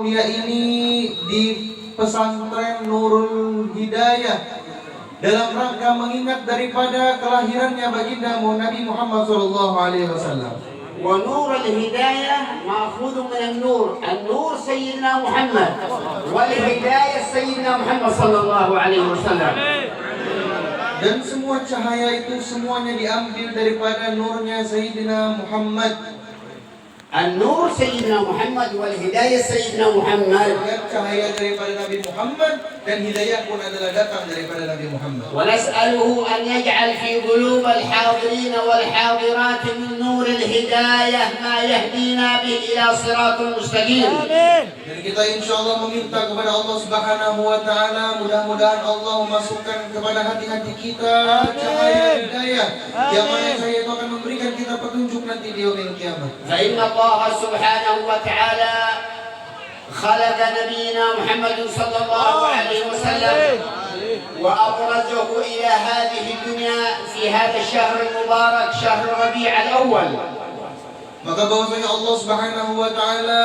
mulia ini di pesantren Nurul Hidayah dalam rangka mengingat daripada kelahirannya baginda Nabi Muhammad SAW. ونور الهداية مأخوذ من النور سيدنا محمد والهداية سيدنا محمد صلى الله عليه وسلم. Dan semua cahaya itu semuanya diambil daripada nurnya Sayyidina Muhammad. النور سيدنا محمد والهداية سيدنا محمد. Cahaya daripada Nabi Muhammad dan hidayah pun adalah datang daripada Nabi Muhammad. ونسأله أن يجعل في قلوب الحاضرين والحاضرات من نور الهداية ما يهدينا به إلى صراط مستقيم. Dan kita insyaallah meminta kepada Allah Subhanahu wa taala, mudah-mudahan Allah memasukkan kepada hati-hati kita cahaya hidayah yang mana cahaya itu akan memberikan kita petunjuk nanti di yaumil kiamat. فإن الله سبحانه وتعالى خلق نبينا محمد صلى الله عليه وسلم وأبرزه إلى هذه الدنيا في هذا الشهر المبارك شهر ربيع الأول. Maka bahwasanya Allah Subhanahu wa taala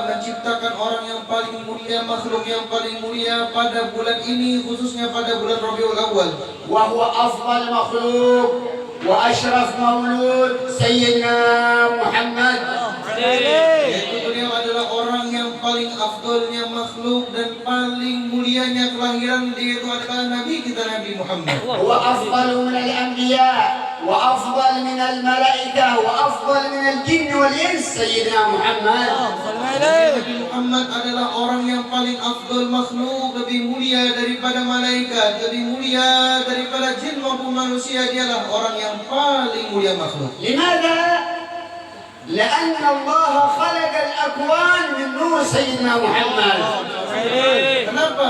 menciptakan orang yang paling mulia, makhluk yang paling mulia pada bulan ini, khususnya pada bulan Rabiul Awal. وهو أفضل مخلوق وأشرف مولود سيدنا محمد. Yaitu beliau adalah orang yang paling afdolnya makhluk dan paling mulianya kelahiran, yaitu adalah Nabi kita Nabi Muhammad. هو أفضل من الأنبياء وأفضل من الملائكة وأفضل من الجن والإنس سيدنا محمد. Nabi Muhammad adalah orang yang paling afdol makhluk, lebih mulia daripada malaikat, lebih mulia daripada jin maupun manusia. Dialah orang yang paling mulia makhluk. لماذا؟ لأن الله خلق الأكوان من نور سيدنا محمد. Kenapa?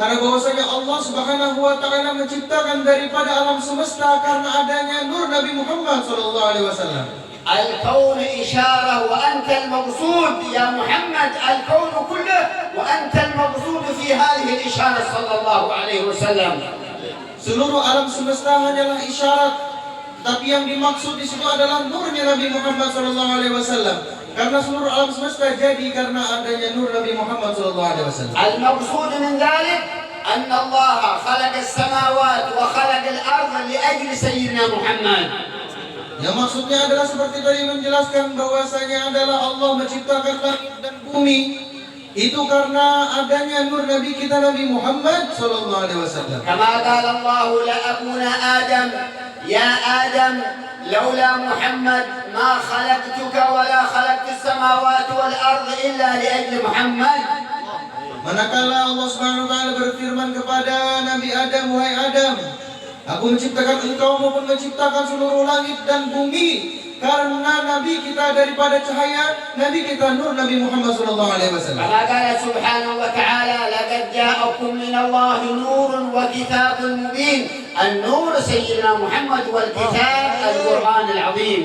Karena bahwasanya Allah Subhanahu wa taala menciptakan daripada alam semesta karena adanya nur Nabi Muhammad sallallahu alaihi wasallam. الكون إشارة وأنت المقصود يا محمد، الكون كله وأنت المقصود في هذه الإشارة صلى الله عليه وسلم. Seluruh alam semesta hanyalah isyarat, tapi yang dimaksud di situ adalah nurnya Nabi Muhammad sallallahu alaihi wasallam. Karena seluruh alam semesta jadi karena adanya nur Nabi Muhammad sallallahu alaihi wasallam. المقصود من ذلك أن الله خلق السماوات وخلق الأرض لأجل سيدنا محمد. Yang maksudnya adalah seperti tadi menjelaskan bahwasanya adalah Allah menciptakan langit dan bumi itu karena adanya nur Nabi kita Nabi Muhammad sallallahu alaihi wasallam. كما قال الله لأبونا آدم يا آدم لولا محمد ما خلقتك ولا خلقت السماوات والأرض إلا لأجل محمد. Manakala Allah Subhanahu wa taala berfirman kepada Nabi Adam, wahai Adam, aku menciptakan engkau maupun menciptakan seluruh langit dan bumi karena Nabi kita daripada cahaya Nabi kita nur Nabi Muhammad sallallahu alaihi wasallam. كما قال سبحانه وتعالى لقد جاءكم من الله نور وكتاب مبين. النور سيدنا محمد والكتاب القرآن العظيم.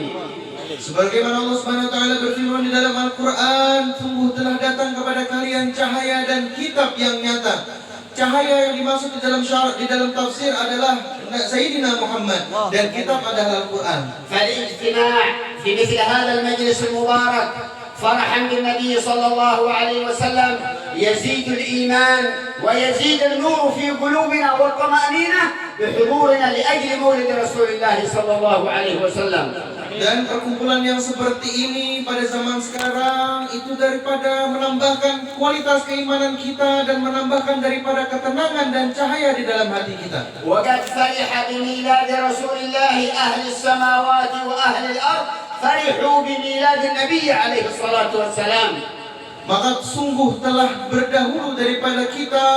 Sebagaimana Allah Subhanahu wa taala berfirman di dalam Al-Qur'an, sungguh telah datang kepada kalian cahaya dan kitab yang nyata. Cahaya yang dimaksud di dalam tafsir adalah Sayyidina Muhammad dan kitab adalah Al-Qur'an. فالاجتماع في مثل هذا المجلس المبارك فرحا بالنبي صلى الله عليه وسلم يزيد الإيمان ويزيد النور في قلوبنا والطمأنينة بحضورنا لأجل مولد رسول الله صلى الله عليه وسلم. Dan perkumpulan yang seperti ini pada zaman sekarang itu daripada menambahkan kualitas keimanan kita dan menambahkan daripada ketenangan dan cahaya di dalam hati kita. وقد فرح بميلاد رسول الله أهل السماوات وأهل الأرض فرحوا بميلاد النبي عليه الصلاة والسلام. Maka sungguh telah berdahulu daripada kita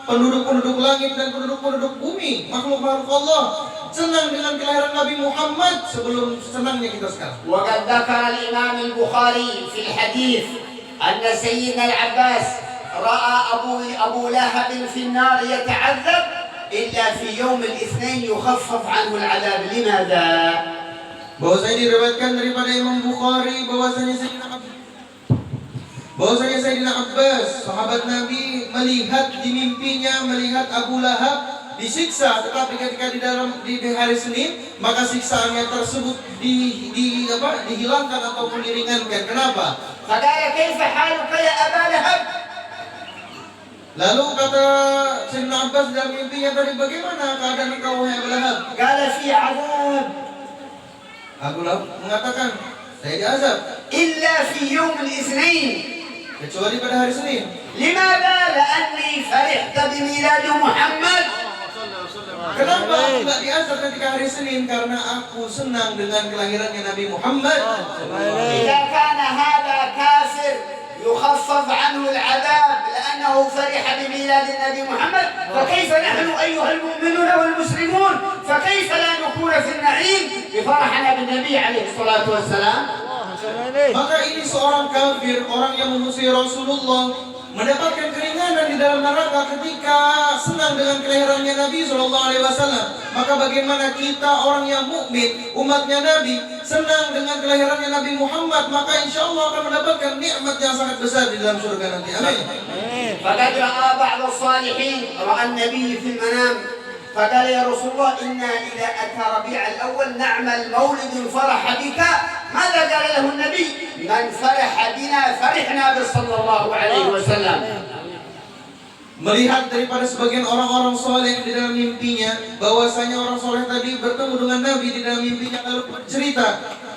penduduk-penduduk langit dan penduduk-penduduk bumi, makhluk-makhluk Allah senang dengan kelahiran Nabi Muhammad sebelum senangnya kita sekarang. وقد ذكر الإمام البخاري في الحديث أن سيدنا العباس رأى أبو لهب في النار يتعذب إلا في يوم الاثنين يخفف عنه العذاب. لماذا؟ Bahwasanya diriwayatkan daripada Imam Bukhari bahwasanya Sayyidina Abbas, sahabat Nabi, melihat di mimpinya melihat Abu Lahab disiksa, tetapi ketika di hari Senin maka siksaannya tersebut dihilangkan ataupun diringankan. Kenapa? فقال كيف حالك يا أبا Lalu kata Sayyidina Abbas dalam mimpinya tadi, bagaimana keadaan engkau wahai Abu Lahab? قال في عذاب Abu Lahab mengatakan, saya diazab إلا في يوم الاثنين. kecuali pada hari Senin. لماذا؟ لأني فرحت بميلاد محمد. Kenapa aku nggak diazab ketika hari Senin? Karena aku senang dengan kelahirannya Nabi Muhammad. إذا كان هذا كافر يخفف عنه العذاب لأنه فرح بميلاد النبي محمد، فكيف نحن أيها المؤمنون والمسلمون؟ فكيف لا نكون في النعيم بفرحنا بالنبي عليه الصلاة والسلام؟ Maka ini seorang kafir, orang yang memusuhi Rasulullah, mendapatkan keringanan di dalam neraka ketika senang dengan kelahirannya Nabi SAW. Maka bagaimana kita orang yang mukmin, umatnya Nabi, senang dengan kelahirannya Nabi Muhammad, maka insya Allah akan mendapatkan nikmat yang sangat besar di dalam surga nanti. Amin. فقد رأى بعض الصالحين رأى النبي في المنام فقال يا رسول الله إنا إذا أتى ربيع الأول نعمل مولد فرح بك. ماذا قال له النبي؟ من فرح بنا فرحنا بصلى الله عليه وسلم. Melihat daripada sebagian orang-orang soleh di dalam mimpinya, bahwasanya orang soleh tadi bertemu dengan Nabi di dalam mimpinya, lalu bercerita,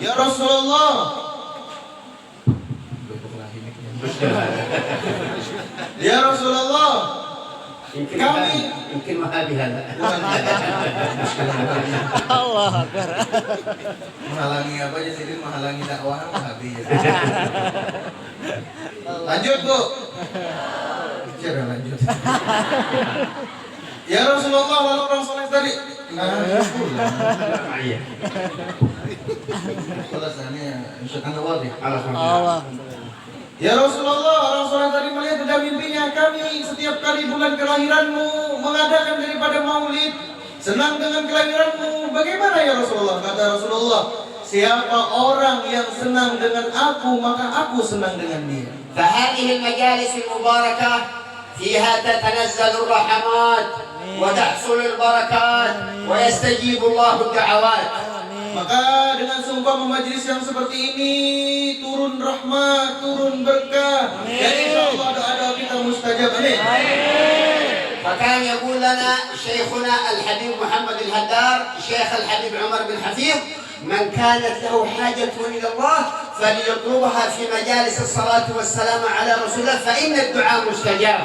ya Rasulullah, ya Rasulullah, kami يمكن وهابي هذا. Allah Akbar. menghalangi apa aja sih, menghalangi dakwah habis. Lanjut Bu. Coba lanjut. Ya Rasulullah, lalu orang soleh tadi. Allah. Ya Rasulullah, orang soleh tadi melihat dalam mimpinya, kami setiap kali bulan kelahiranmu mengadakan daripada maulid, senang dengan kelahiranmu. Bagaimana ya Rasulullah? Kata Rasulullah, siapa orang yang senang dengan aku, maka aku senang dengan dia. فهذه المجالس المباركة فيها تتنزل الرحمات وتحصل البركات ويستجيب الله الدعوات. Maka dengan seumpama majelis yang seperti ini, turun rahmat, turun berkah, dan insya Allah doa-doa kita mustajab. Amin. فكان يقول لنا شيخنا الحبيب محمد الهدار شيخ الحبيب عمر بن حفيظ من كانت له حاجة إلى الله فليطلبها في مجالس الصلاة والسلام على رسول الله فإن الدعاء مستجاب.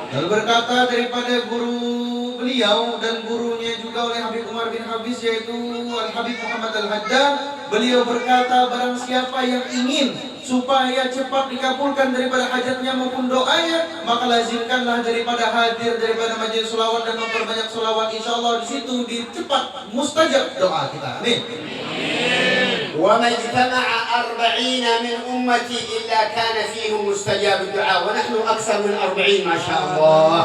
Lalu berkata daripada guru beliau dan gurunya juga oleh Habib Umar bin Hafiz, yaitu Al-Habib Muhammad Al-Haddad, beliau berkata, barang siapa yang ingin supaya cepat dikabulkan daripada hajatnya maupun doanya, maka lazimkanlah daripada hadir daripada majelis selawat dan memperbanyak selawat. Insya Allah di situ cepat mustajab doa kita. Amin. وما اجتمع 40 من أمتي إلا كان فيهم مستجاب الدعاء ونحن أكثر من 40 ما شاء الله.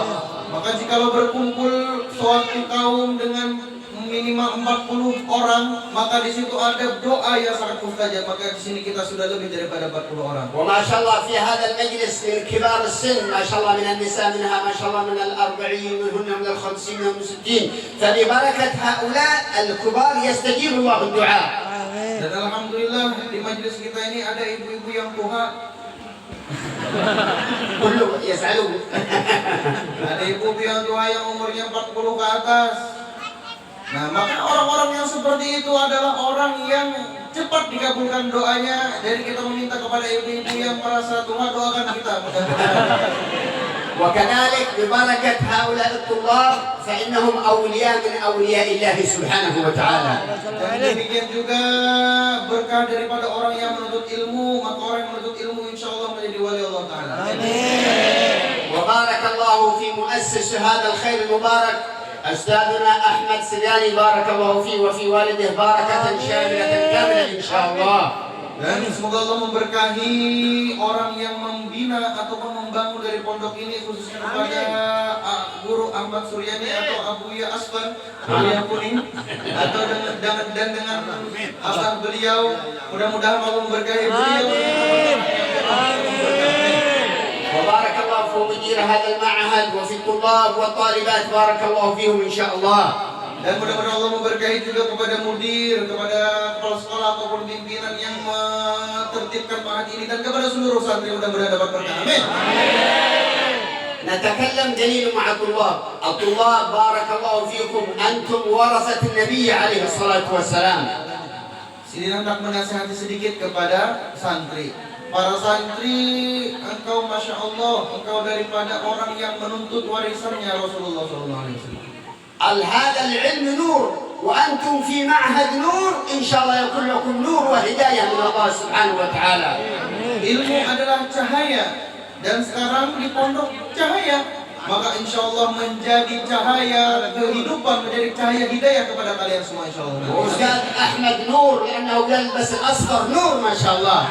Maka jikalau berkumpul suatu kaum dengan minimal 40 orang, maka di situ ada doa yang sangat mustajab. Maka di sini kita sudah lebih daripada 40 orang. وما شاء الله في هذا المجلس من كبار السن ما شاء الله من النساء منها ما شاء الله من 40 منهن من 50 من 60 فببركة هؤلاء الكبار يستجيب الله الدعاء. Dan alhamdulillah di majelis kita ini ada ibu-ibu yang tua. كله يسألون. Ada ibu-ibu yang tua yang umurnya 40 ke atas. Nah, maka orang-orang yang seperti itu adalah orang yang cepat dikabulkan doanya. Jadi kita meminta kepada ibu-ibu yang merasa tua, doakan kita mudah-mudahan. وكذلك ببركة هؤلاء الطلاب فإنهم أولياء من أولياء الله سبحانه وتعالى. Dan demikian juga berkah daripada orang yang menuntut ilmu, maka orang yang menuntut ilmu insya Allah menjadi wali Allah Ta'ala. وبارك الله في مؤسس هذا الخير المبارك أستاذنا أحمد سرياني بارك الله فيه وفي والده باركة شاملة كاملة إن شاء الله. Dan semoga Allah memberkahi orang yang membina ataupun membangun dari pondok ini, khususnya kepada Guru Ahmad Suryani atau Abuya Asfar Abuya Kuning, atau dengan abah beliau. Mudah-mudahan Allah memberkahi beliau. وبارك الله في مدير هذا المعهد وفي الطلاب والطالبات بارك الله فيهم إن شاء الله. Dan mudah-mudahan Allah memberkahi juga kepada mudir, kepada kepala sekolah ataupun pimpinan yang menertibkan ma'had ini, dan kepada seluruh santri mudah-mudahan dapat berkah. Amin. نتكلم قليل مع الطلاب. الطلاب بارك الله فيكم أنتم ورثة النبي عليه الصلاة والسلام. Sini hendak menasihati sedikit kepada santri. Para santri, engkau Masya Allah, engkau daripada orang yang menuntut warisannya Rasulullah SAW. هذا العلم نور وأنتم في معهد نور، إن شاء الله يكون لكم نور وهداية من الله سبحانه وتعالى. Ilmu adalah cahaya dan sekarang di pondok cahaya. Maka insya Allah menjadi cahaya kehidupan, menjadi cahaya hidayah kepada kalian semua insya Allah. Ustaz Ahmad Nur, karena يلبس الأصفر نور ما شاء الله.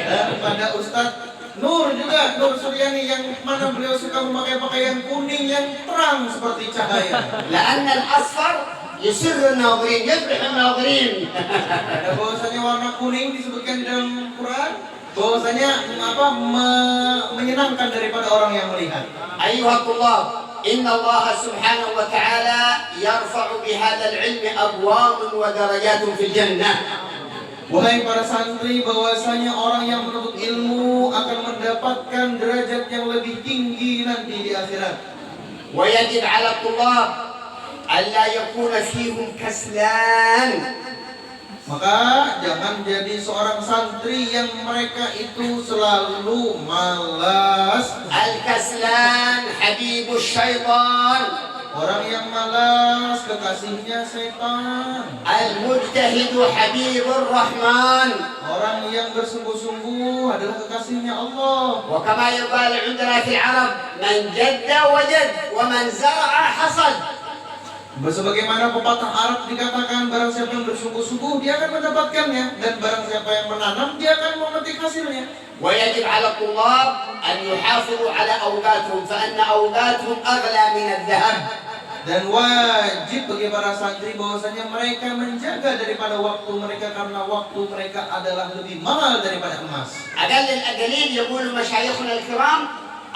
Dan pada Ustaz Nur juga, Nur Suryani, yang mana beliau suka memakai pakaian kuning yang terang seperti cahaya. لأن الأصفر يسر الناظرين، يفرح الناظرين. Ada bahwasanya warna kuning disebutkan di dalam Quran, bahwasanya menyenangkan daripada orang yang melihat. أيها الطلاب، إن الله سبحانه وتعالى يرفع بهذا العلم أبواب ودرجات في الجنة. Wahai para santri, bahwasanya orang yang menuntut ilmu akan mendapatkan derajat yang lebih tinggi nanti di akhirat. ويجب على الطلاب ألا يكون فيهم كسلان. Maka jangan jadi seorang santri yang mereka itu selalu malas. الكسلان حبيب الشيطان. Orang yang malas kekasihnya setan. المجتهد حبيب الرحمن. Orang yang bersungguh-sungguh adalah kekasihnya Allah. وكما يقال عندنا في العرب من جد وجد ومن زرع حصد. Sebagaimana pepatah Arab dikatakan, barang siapa yang bersungguh-sungguh dia akan mendapatkannya, dan barang siapa yang menanam dia akan memetik hasilnya. ويجب على الطلاب أن يحافظوا على أوقاتهم فإن أوقاتهم أغلى من الذهب. Dan wajib bagi para santri bahwasanya mereka menjaga daripada waktu mereka, karena waktu mereka adalah lebih mahal daripada emas. أقل الأقلين يقول مشايخنا الكرام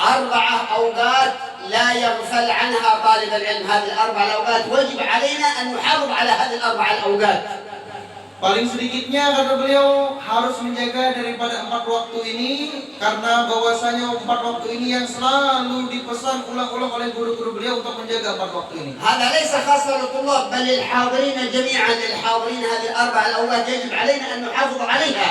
4 أوقات لا يغفل عنها طالب العلم. هذه ال4 الأوقات وجب علينا أن نحافظ على هذه ال4 الأوقات. Paling sedikitnya kata beliau harus menjaga daripada 4 waktu ini, karena bahwasanya 4 waktu ini yang selalu dipesan ulang-ulang oleh guru-guru beliau untuk menjaga 4 waktu ini. هذا ليس خاصا للطلاب بل للحاضرين جميعا. للحاضرين هذه ال4 الأوقات يجب علينا أن نحافظ عليها.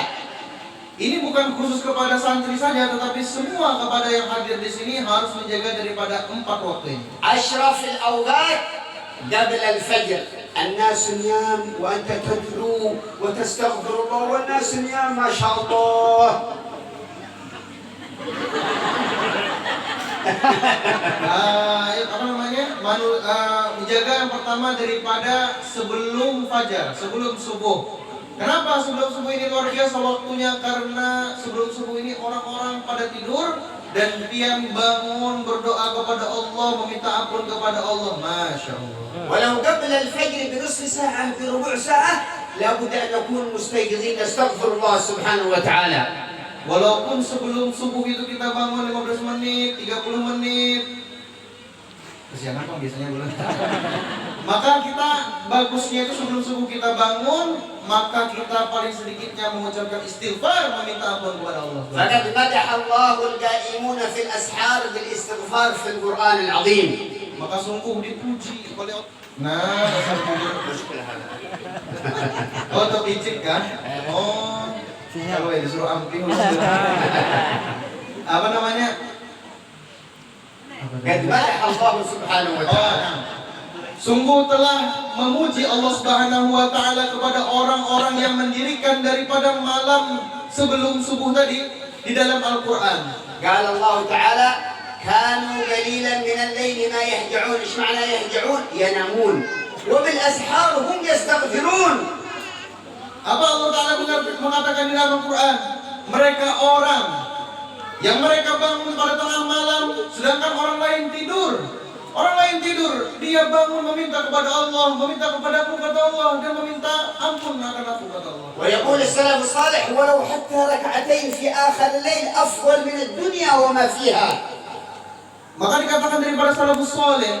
Ini bukan khusus kepada santri saja, tetapi semua kepada yang hadir di sini harus menjaga daripada 4 waktu ini. أشرف الأوقات قبل الفجر. الناس نيام وأنت تتلو وتستغفر الله والناس نيام ما شاء الله. Menjaga yang pertama daripada sebelum fajar, sebelum subuh. Kenapa sebelum subuh ini luar biasa waktunya? Karena sebelum subuh ini orang-orang pada tidur dan pian bangun berdoa kepada Allah, meminta ampun kepada Allah. Masya Allah. ولو قبل الفجر بنصف ساعة بربع ساعة لابد أن نكون مستيقظين نستغفر الله سبحانه وتعالى. Walaupun sebelum subuh itu kita bangun 15 menit, 30 menit. Kesiangan kan biasanya bulan. Maka kita bagusnya itu sebelum subuh kita bangun, maka kita paling sedikitnya mengucapkan istighfar, meminta ampun kepada Allah. فقد مدح الله القائمون في الأسحار بالاستغفار في القرآن العظيم. Maka sungguh dipuji oleh Allah. Nah, dasar jujur. Oh, terpicik kan? Oh, kalau ya disuruh ampi. Apa namanya? قد مدح الله سبحانه وتعالى. Sungguh telah memuji Allah Subhanahu wa taala kepada orang-orang yang mendirikan daripada malam sebelum subuh tadi di dalam Al-Qur'an. قال الله تعالى كانوا قليلا من الليل ما يهجعون. ايش معنى يهجعون؟ ينامون وبالاسحار هم يستغفرون. Apa Allah Ta'ala mengatakan di dalam Al-Quran? Mereka orang yang mereka bangun pada tengah malam, sedangkan orang lain tidur. Orang lain tidur, dia bangun meminta kepada Allah, meminta kepada aku kata Allah, dan meminta ampun akan aku kata Allah. ويقول السلف الصالح ولو حتى ركعتين في آخر الليل أفضل من الدنيا وما فيها. Maka dikatakan daripada salafus saleh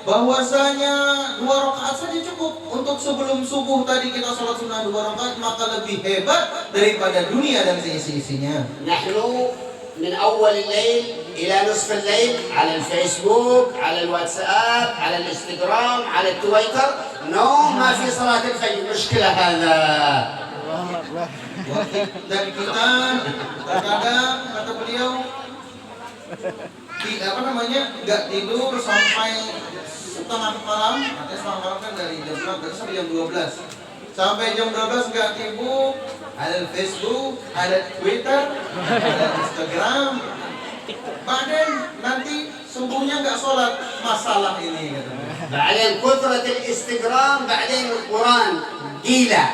bahwasanya 2 rakaat saja cukup untuk sebelum subuh tadi kita salat sunnah 2 rakaat, maka lebih hebat daripada dunia dan seisi-isinya. نحن من أول الليل إلى نصف الليل على الفيسبوك، على الواتساب، على الانستغرام، على التويتر، نوم ما في صلاة الفجر. مشكلة هذا. Dan kita terkadang kata beliau nggak tidur sampai setengah malam, artinya setengah malam kan dari jam 11 sampai jam 12. Sampai jam 12 nggak sibuk, ada Facebook, ada Twitter, ada Instagram. Badan nanti subuhnya nggak sholat, masalah ini katanya. بعدين كثرة الانستغرام، بعدين القرآن gila.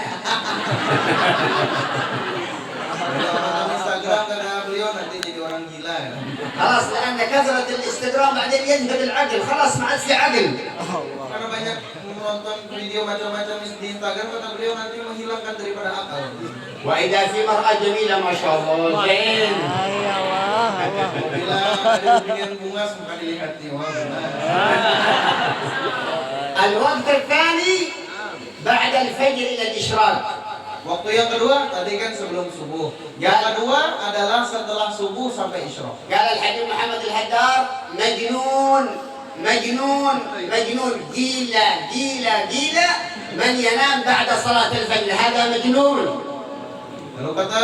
Jadi orang Instagram kata beliau nanti jadi orang gila ya. خلاص لأن كثرة الانستغرام بعدين يذهب العقل، خلاص ما عاد في عقل. Karena banyak menonton video macam-macam di Instagram, kata beliau nanti menghilangkan daripada akal. وإذا في مرأة جميلة ما شاء الله زين. Ya Allah, Allah. Bila ada hubungan bunga maka dilihat nih, wah benar. الوقت الثاني بعد الفجر إلى الإشراق. Waktu yang kedua tadi kan sebelum subuh. Yang kedua adalah setelah subuh sampai isyraq. قال الحبيب محمد الهدار مجنون مجنون مجنون gila gila gila من ينام بعد صلاة الفجر هذا مجنون. Lalu kata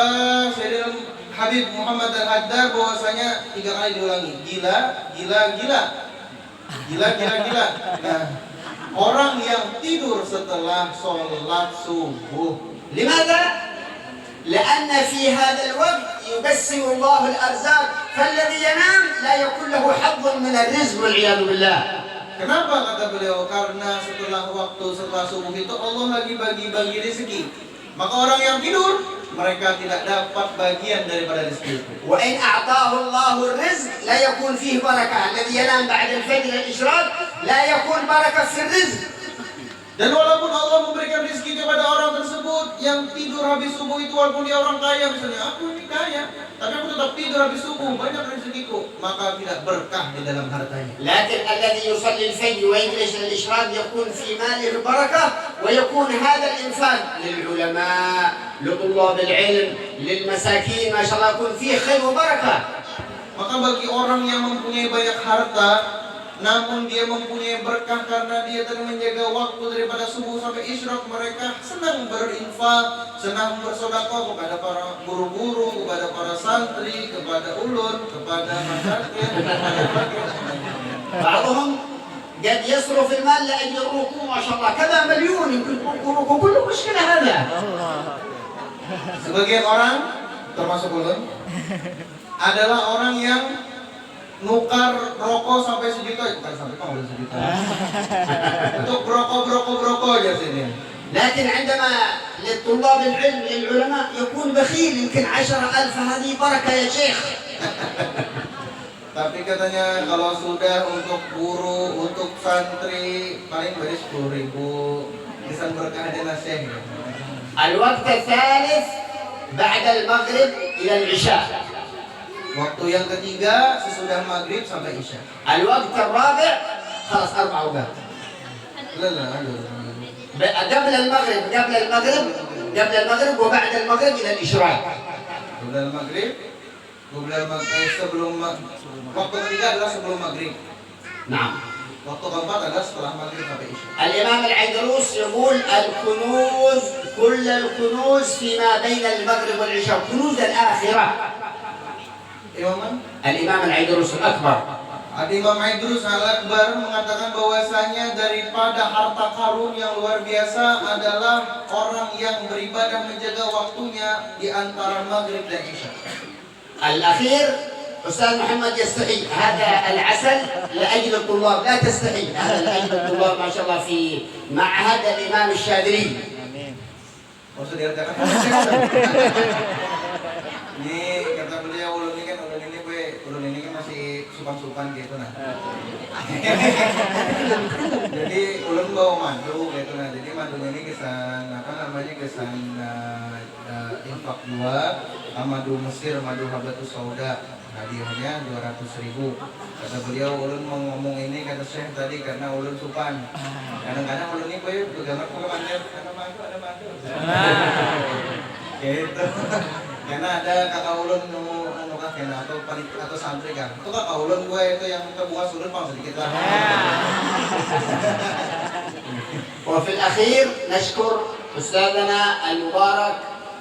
Sayyidina Habib Muhammad Al-Haddad bahwasanya 3 kali diulangi. Gila, gila, gila. Gila, gila, gila. Nah, orang yang tidur setelah sholat subuh. لماذا؟ لأن في هذا الوقت يقسم الله الأرزاق، فالذي ينام لا يكون له حظ من الرزق والعياذ بالله. Kenapa kata beliau? Karena setelah subuh itu Allah lagi bagi-bagi rezeki. Maka orang yang tidur mereka tidak dapat bagian daripada rezeki itu. وإن أعطاه الله الرزق لا يكون فيه بركة. الذي ينام بعد الفجر الإشراق لا يكون بركة في الرزق. Dan walaupun Allah memberikan rezeki kepada orang tersebut yang tidur habis subuh itu, walaupun dia orang kaya misalnya, aku ini kaya, tapi aku tetap tidur habis subuh, banyak rezekiku, maka tidak berkah di dalam hartanya. لكن الذي يصلي الفجر ويجلس للإشراق يكون في ماله بركة، ويكون هذا الإنفاق للعلماء، لطلاب العلم، للمساكين، ما شاء الله يكون فيه خير وبركة. Maka bagi orang yang mempunyai banyak harta, namun dia mempunyai berkah karena dia telah menjaga waktu daripada subuh sampai isyraq, mereka senang berinfak, senang bersedekah kepada para guru-guru, kepada para santri, kepada ulun, kepada masyarakat, kepada بعضهم قد يصرف المال لأجل الركوع ما شاء الله كذا مليون يمكن ركوع كله مشكلة هذا. Sebagian orang termasuk ulun adalah orang yang nukar rokok sampai sejuta, bukan sampai kalau sejuta. Untuk rokok aja sini. لكن عندما للطلاب العلم للعلماء يكون بخيل يمكن 10,000 هذه بركة يا شيخ. Tapi katanya kalau sudah untuk guru, untuk santri paling beri 10.000. Bisa berkah ada nasihat. الوقت الثالث بعد المغرب إلى العشاء. Waktu yang ketiga sesudah maghrib sampai isya. الوقت الرابع خلاص 4 أوقات. قبل المغرب وبعد المغرب إلى الإشراق. Sebelum waktu ketiga adalah sebelum maghrib. نعم. Waktu keempat adalah setelah maghrib sampai isya. الإمام العيدروس يقول الكنوز كل الكنوز فيما بين المغرب والعشاء كنوز الآخرة. الإمام العيدروس الأكبر. Imam Idrus Al-Akbar mengatakan bahwasanya daripada harta karun yang luar biasa adalah orang yang beribadah menjaga waktunya di antara maghrib dan isya. الأخير أستاذ محمد يستحي هذا العسل لأجل الطلاب لا تستحي هذا لأجل الطلاب ما شاء الله في معهد الإمام الشاذلي. Maksud dia katakan ini kata beliau ulun ini kan masih supan-supan gitu nah. Jadi ulun bawa madu gitu nah. Jadi madu ini kesan kesan infak 2, madu Mesir, madu Habatus Sauda. Hadiahnya 200.000. Kata beliau ulun mau ngomong ini kata Syekh tadi karena ulun supan. Kadang-kadang ulun ini begambar ke mandir karena madu ada madu. Gitu. Karena ada kakak ulun anu kah kena atau santri kan. Itu kakak ulun gue itu yang minta bunga surut pang sedikit lah. وفي الأخير نشكر أستاذنا المبارك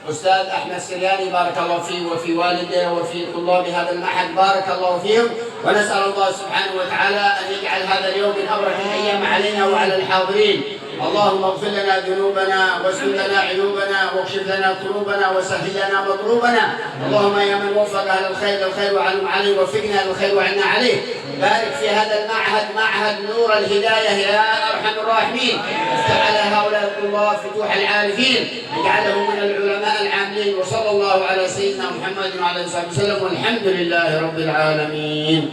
أستاذ أحمد السرياني بارك الله فيه وفي والده وفي طلاب هذا المعهد بارك الله فيهم، ونسأل الله سبحانه وتعالى أن يجعل هذا اليوم من أبرك الأيام علينا وعلى الحاضرين. اللهم اغفر لنا ذنوبنا واسلل لنا عيوبنا واكشف لنا كروبنا وسهل لنا مطلوبنا. اللهم يا من وفق أهل الخير وعنهم عليه وفقنا للخير وعنا عليه. بارك في هذا المعهد، معهد نور الهداية يا أرحم الراحمين. افتح على هؤلاء الطلاب فتوح العارفين، اجعلهم من العلماء العاملين. وصلى الله على سيدنا محمد وعلى آله وصحبه وسلم والحمد لله رب العالمين.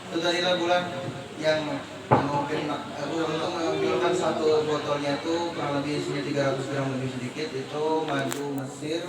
Itu tadilah bulan yang mungkin aku mengambilkan satu botolnya itu kurang lebih isinya 300 gram lebih sedikit, itu madu Mesir,